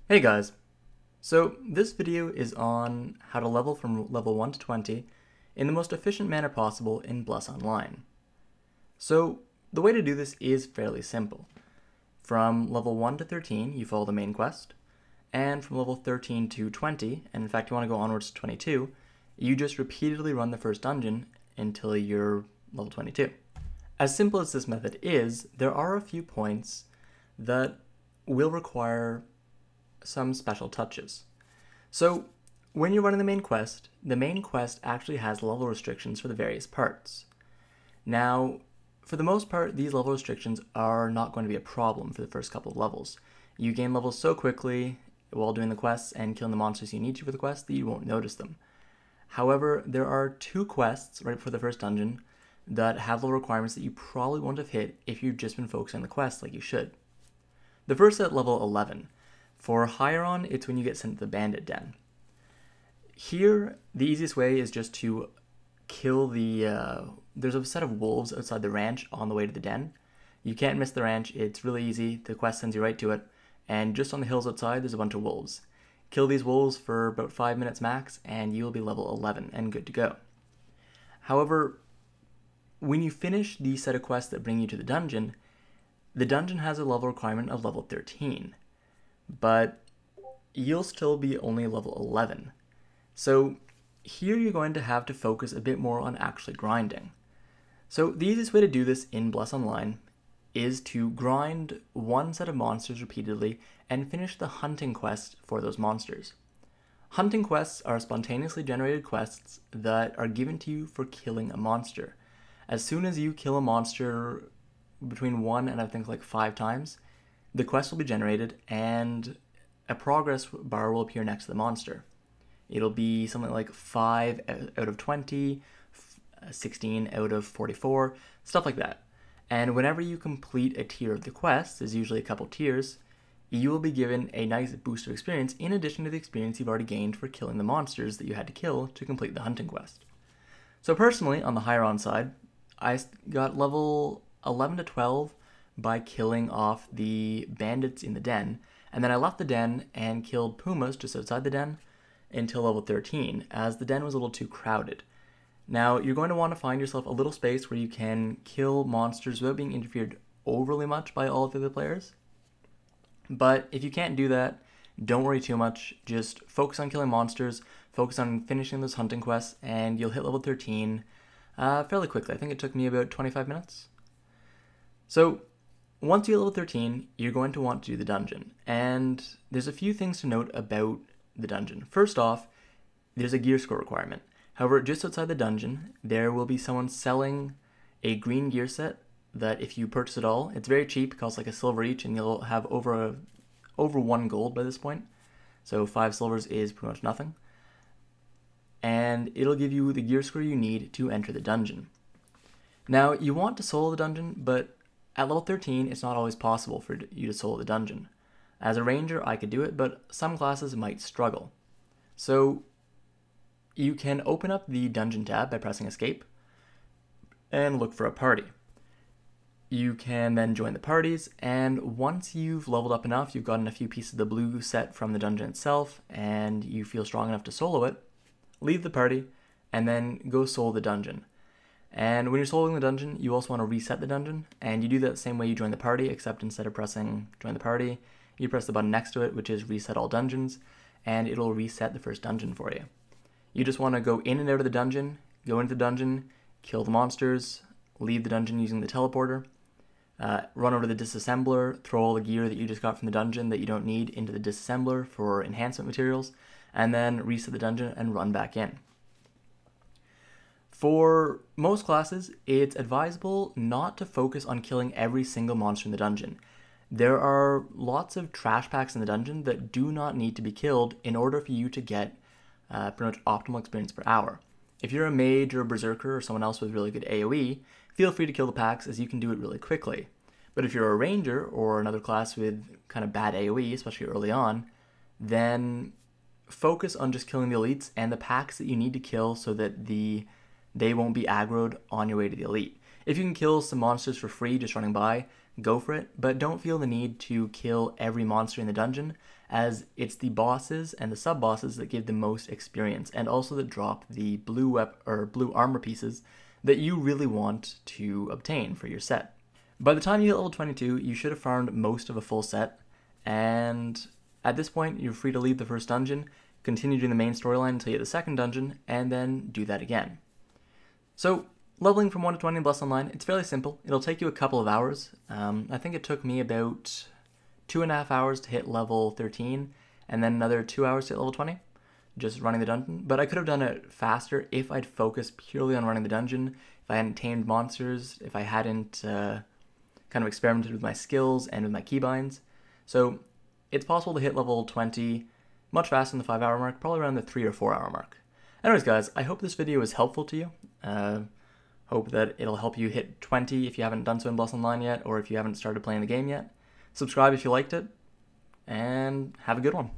Hey guys, so this video is on how to level from level 1 to 20 in the most efficient manner possible in Bless Online. So the way to do this is fairly simple. From level 1 to 13 you follow the main quest, and from level 13 to 20, and in fact you want to go onwards to 22, you just repeatedly run the first dungeon until you're level 22. As simple as this method is, there are a few points that will require some special touches. So when you're running the main quest actually has level restrictions for the various parts. Now, for the most part, these level restrictions are not going to be a problem for the first couple of levels. You gain levels so quickly while doing the quests and killing the monsters you need to for the quest that you won't notice them. However, there are two quests right before the first dungeon that have level requirements that you probably won't have hit if you've just been focusing on the quest like you should. The first at level 11. For higher on, it's when you get sent to the bandit den. Here, the easiest way is just to kill there's a set of wolves outside the ranch on the way to the den. You can't miss the ranch, it's really easy, the quest sends you right to it, and just on the hills outside there's a bunch of wolves. Kill these wolves for about 5 minutes max, and you'll be level 11 and good to go. However, when you finish the set of quests that bring you to the dungeon has a level requirement of level 13. But you'll still be only level 11. So here you're going to have to focus a bit more on actually grinding. So the easiest way to do this in Bless Online is to grind one set of monsters repeatedly and finish the hunting quest for those monsters. Hunting quests are spontaneously generated quests that are given to you for killing a monster. As soon as you kill a monster between 1 and I think like 5 times, the quest will be generated and a progress bar will appear next to the monster. It'll be something like 5 out of 20, 16 out of 44, stuff like that. And whenever you complete a tier of the quest, there's usually a couple tiers, you will be given a nice boost of experience in addition to the experience you've already gained for killing the monsters that you had to kill to complete the hunting quest. So personally, on the higher on side, I got level 11 to 12 by killing off the bandits in the den, and then I left the den and killed pumas just outside the den until level 13, as the den was a little too crowded. Now, you're going to want to find yourself a little space where you can kill monsters without being interfered overly much by all of the other players. But if you can't do that, don't worry too much, just focus on killing monsters, focus on finishing those hunting quests, and you'll hit level 13 fairly quickly. I think it took me about 25 minutes. So once you hit level 13, you're going to want to do the dungeon, and there's a few things to note about the dungeon. First off, there's a gear score requirement. However, just outside the dungeon, there will be someone selling a green gear set that if you purchase it all, it's very cheap, it costs like a silver each, and you'll have over 1 gold by this point. So 5 silvers is pretty much nothing. And it'll give you the gear score you need to enter the dungeon. Now, you want to solo the dungeon, but at level 13, it's not always possible for you to solo the dungeon. As a ranger, I could do it, but some classes might struggle. So you can open up the dungeon tab by pressing escape and look for a party. You can then join the parties, and once you've leveled up enough, you've gotten a few pieces of the blue set from the dungeon itself, and you feel strong enough to solo it, leave the party, and then go solo the dungeon. And when you're soloing the dungeon, you also want to reset the dungeon, and you do that the same way you join the party, except instead of pressing join the party, you press the button next to it, which is reset all dungeons, and it'll reset the first dungeon for you. You just want to go in and out of the dungeon, go into the dungeon, kill the monsters, leave the dungeon using the teleporter, run over to the disassembler, throw all the gear that you just got from the dungeon that you don't need into the disassembler for enhancement materials, and then reset the dungeon and run back in. For most classes, it's advisable not to focus on killing every single monster in the dungeon. There are lots of trash packs in the dungeon that do not need to be killed in order for you to get pretty much optimal experience per hour. If you're a mage or a berserker or someone else with really good AoE, feel free to kill the packs as you can do it really quickly. But if you're a ranger or another class with kind of bad AoE, especially early on, then focus on just killing the elites and the packs that you need to kill so that they won't be aggroed on your way to the elite. If you can kill some monsters for free just running by, go for it, but don't feel the need to kill every monster in the dungeon, as it's the bosses and the sub-bosses that give the most experience, and also that drop the blue armor pieces that you really want to obtain for your set. By the time you hit level 22, you should have farmed most of a full set, and at this point, you're free to leave the first dungeon, continue doing the main storyline until you hit the second dungeon, and then do that again. So, leveling from 1 to 20 in Bless Online, it's fairly simple. It'll take you a couple of hours. I think it took me about 2.5 hours to hit level 13, and then another 2 hours to hit level 20, just running the dungeon. But I could have done it faster if I'd focused purely on running the dungeon, if I hadn't tamed monsters, if I hadn't kind of experimented with my skills and with my keybinds. So it's possible to hit level 20 much faster than the 5-hour mark, probably around the 3 or 4 hour mark. Anyways guys, I hope this video was helpful to you. Hope that it'll help you hit 20 if you haven't done so in Bless Online yet, or if you haven't started playing the game yet. Subscribe if you liked it, and have a good one.